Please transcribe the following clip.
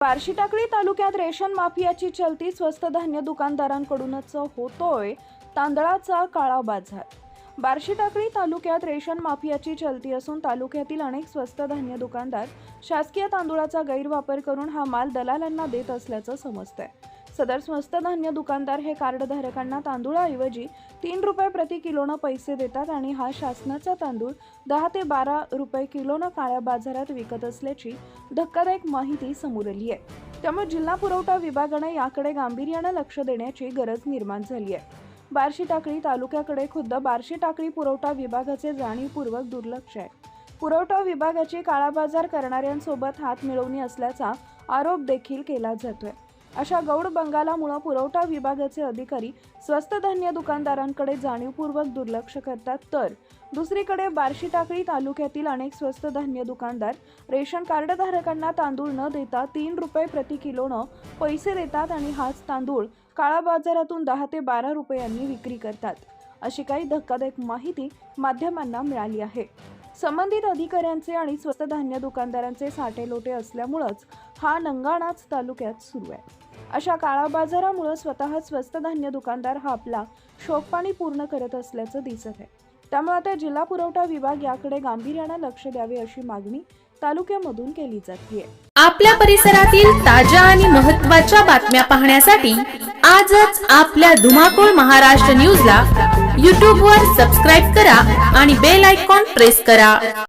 बार्शी टाकळी तालुक्यात रेशन माफियाची चलती स्वस्त धान्य दुकानदारांकडूनच होतोय तांदळाचा काळा बाजार। बार्शी टाकळी तालुक्यात रेशन माफियाची चलती असून तालुक्यातील अनेक स्वस्त धान्य दुकानदार शासकीय तांदूळाचा गैरवापर करून हा माल दलालांना देत असल्याचं समजतंय। सदर स्वस्त धान्य दुकानदार हे कार्डधारकांना तांदूळाऐवजी 3 रुपये प्रति किलोनं पैसे देतात आणि हा शासनाचा तांदूळ 10 ते 12 रुपये किलोनं काळ्या बाजारात विकत असल्याची धक्कादायक माहिती समोर आली आहे। त्यामुळे जिल्हा पुरवठा विभागाने याकडे गांभीर्याने लक्ष देण्याची गरज निर्माण झाली आहे। बार्शी टाकळी तालुक्याकडे खुद्द बार्शी टाकळी पुरवठा विभागाचे जाणीवपूर्वक दुर्लक्ष आहे। पुरवठा विभागाची काळाबाजार करणाऱ्यांसोबत हात मिळवणी असल्याचा आरोप देखील केला जातोय। अशा गौड बंगालामुळे पुरवठा विभागाचे अधिकारी स्वस्त धान्य दुकानदारांकडे जाणीवपूर्वक दुर्लक्ष करतात, तर दुसरीकडे बार्शी टाकळी तालुक्यातील अनेक स्वस्त धान्य दुकानदार रेशन कार्ड धारकांना तांदूळ न देता 3 रुपये प्रति किलोनं पैसे देतात आणि हाच तांदूळ काळा बाजारातून 10 ते 12 रुपयांनी विक्री करतात, अशी काही धक्कादायक माहिती माध्यमांना मिळाली आहे। संबंधित अधिकाऱ्यांचे आणि स्वस्त धान्य दुकानदारांचे साटेलोटे असल्यामुळेच हा नंगाणाच तालुक्यात सुरू आहे। अशा काळा बाजारामुळे स्वतः स्वस्त धान्य दुकानदार हा आपला शोकपाणी पूर्ण करत असल्याचं दिसत आहे। त्यामुळे आता जिल्हा पुरवठा विभाग याकडे गांभीर्याने लक्ष द्यावे अशी मागणी तालुक्यामधून केली जाते। आपल्या परिसरातील ताज्या आणि महत्त्वाच्या बातम्या पाहण्यासाठी आजच आपल्या धुमाकूळ महाराष्ट्र न्यूजला YouTube वर सबस्क्राइब करा आणि बेल आयकॉन प्रेस करा।